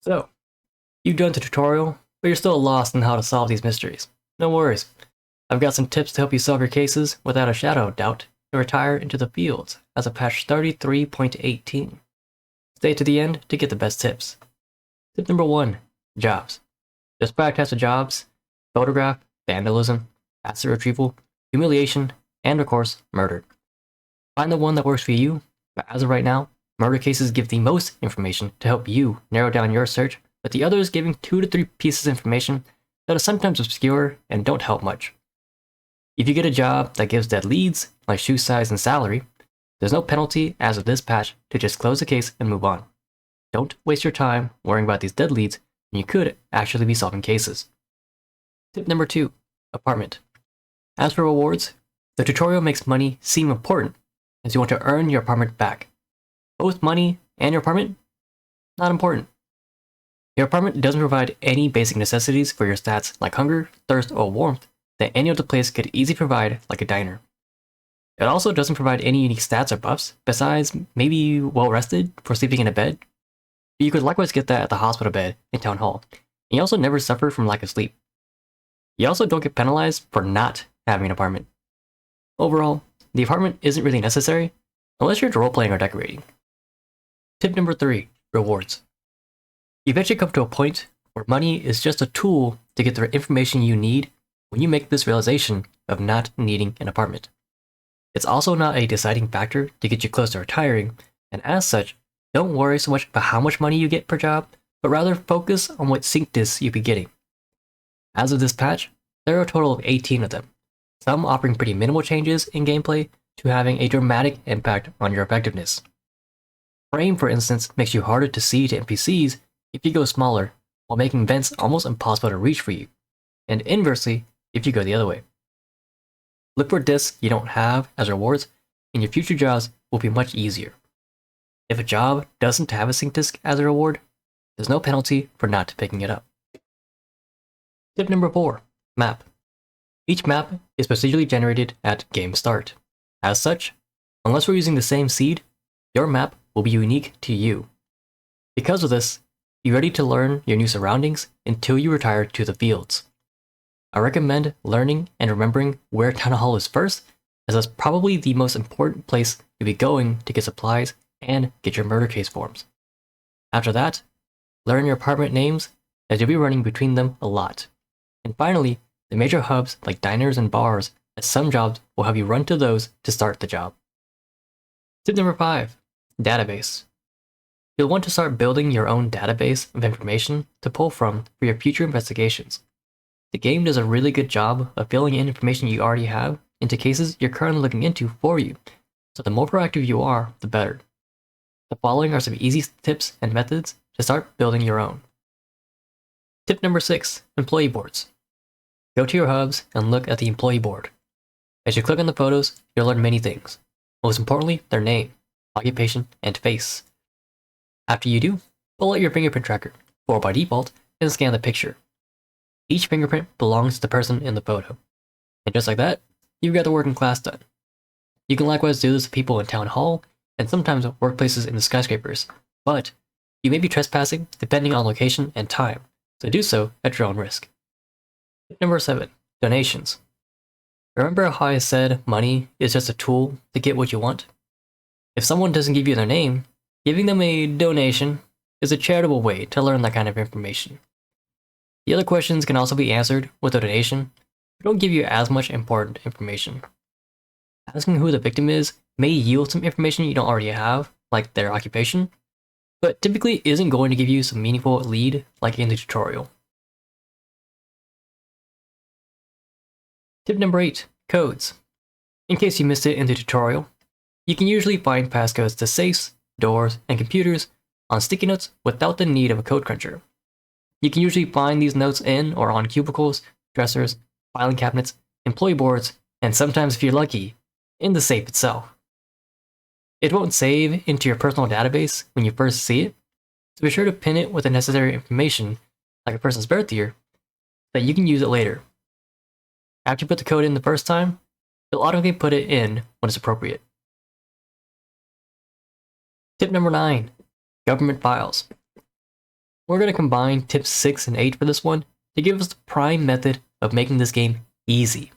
So, you've done the tutorial, but you're still lost in how to solve these mysteries. No worries. I've got some tips to help you solve your cases without a shadow of doubt and retire into the fields as of patch 33.18. Stay to the end to get the best tips. Tip number 1. Jobs. There's 5 types of jobs: photograph, vandalism, asset retrieval, humiliation, and of course, murder. Find the one that works for you, but as of right now, murder cases give the most information to help you narrow down your search, with the others giving 2 to 3 pieces of information that are sometimes obscure and don't help much. If you get a job that gives dead leads, like shoe size and salary, there's no penalty as of this patch to just close the case and move on. Don't waste your time worrying about these dead leads when you could actually be solving cases. Tip number 2. Apartment. As for rewards, the tutorial makes money seem important as you want to earn your apartment back. Both money and your apartment? Not important. Your apartment doesn't provide any basic necessities for your stats like hunger, thirst, or warmth that any other place could easily provide, like a diner. It also doesn't provide any unique stats or buffs, besides maybe well-rested for sleeping in a bed. You could likewise get that at the hospital bed in Town Hall, and you also never suffer from lack of sleep. You also don't get penalized for not having an apartment. Overall, the apartment isn't really necessary, unless you're role-playing or decorating. Tip number 3. Rewards. You eventually come to a point where money is just a tool to get the information you need when you make this realization of not needing an apartment. It's also not a deciding factor to get you close to retiring, and as such, don't worry so much about how much money you get per job, but rather focus on what sync discs you'll be getting. As of this patch, there are a total of 18 of them, some offering pretty minimal changes in gameplay to having a dramatic impact on your effectiveness. Frame, for instance, makes you harder to see to NPCs if you go smaller, while making vents almost impossible to reach for you, and inversely if you go the other way. Look for discs you don't have as rewards, and your future jobs will be much easier. If a job doesn't have a sync disc as a reward, there's no penalty for not picking it up. Tip number 4. Map. Each map is procedurally generated at game start. As such, unless we're using the same seed, your map will be unique to you. Because of this, be ready to learn your new surroundings until you retire to the fields. I recommend learning and remembering where Town Hall is first, as that's probably the most important place you'll be going to get supplies and get your murder case forms. After that, learn your apartment names, as you'll be running between them a lot. And finally, the major hubs like diners and bars, as some jobs will have you run to those to start the job. Tip number 5. Database. You'll want to start building your own database of information to pull from for your future investigations. The game does a really good job of filling in information you already have into cases you're currently looking into for you, so the more proactive you are, the better. The following are some easy tips and methods to start building your own. Tip number 6. Employee boards. Go to your hubs and look at the employee board. As you click on the photos, you'll learn many things. Most importantly, their name, occupation, and face. After you do, pull out your fingerprint tracker, or by default, and scan the picture. Each fingerprint belongs to the person in the photo. And just like that, you've got the working class done. You can likewise do this with people in Town Hall, and sometimes workplaces in the skyscrapers, but you may be trespassing depending on location and time, so do so at your own risk. Tip number 7. Donations. Remember how I said money is just a tool to get what you want? If someone doesn't give you their name, giving them a donation is a charitable way to learn that kind of information. The other questions can also be answered with a donation, but don't give you as much important information. Asking who the victim is may yield some information you don't already have, like their occupation, but typically isn't going to give you some meaningful lead like in the tutorial. Tip number 8. Codes. In case you missed it in the tutorial, you can usually find passcodes to safes, doors, and computers on sticky notes without the need of a code cruncher. You can usually find these notes in or on cubicles, dressers, filing cabinets, employee boards, and sometimes if you're lucky, in the safe itself. It won't save into your personal database when you first see it, so be sure to pin it with the necessary information, like a person's birth year, so that you can use it later. After you put the code in the first time, it'll automatically put it in when it's appropriate. Tip number 9. Government files. We're going to combine tips 6 and 8 for this one to give us the prime method of making this game easy.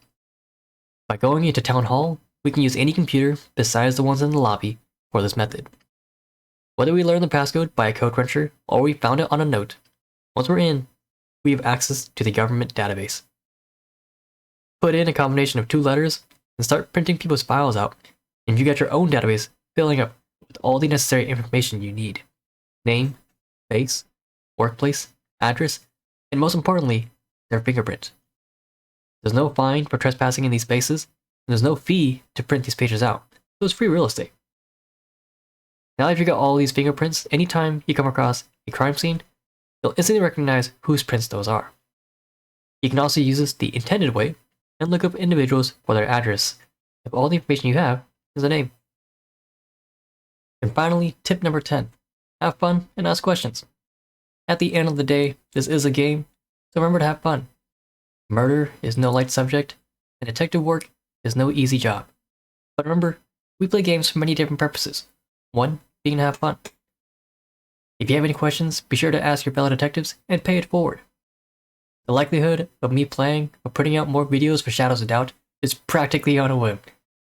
By going into Town Hall, we can use any computer besides the ones in the lobby for this method. Whether we learn the passcode by a code cruncher or we found it on a note, once we're in, we have access to the government database. Put in a combination of 2 letters and start printing people's files out, and you get your own database filling up with all the necessary information you need. Name, face, workplace, address, and most importantly, their fingerprint. There's no fine for trespassing in these spaces, and there's no fee to print these pages out, so it's free real estate. Now that you've got all these fingerprints, anytime you come across a crime scene, you'll instantly recognize whose prints those are. You can also use this the intended way and look up individuals for their address if all the information you have is a name. And finally, tip number 10. Have fun and ask questions. At the end of the day, this is a game, so remember to have fun. Murder is no light subject, and detective work is no easy job. But remember, we play games for many different purposes. One being to have fun. If you have any questions, be sure to ask your fellow detectives and pay it forward. The likelihood of me playing or putting out more videos for Shadows of Doubt is practically on a whim.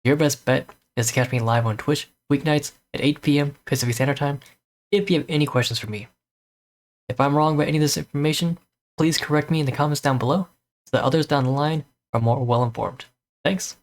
Your best bet is to catch me live on Twitch weeknights at 8 PM Pacific Standard Time if you have any questions for me. If I'm wrong about any of this information, please correct me in the comments down below so that others down the line are more well informed. Thanks.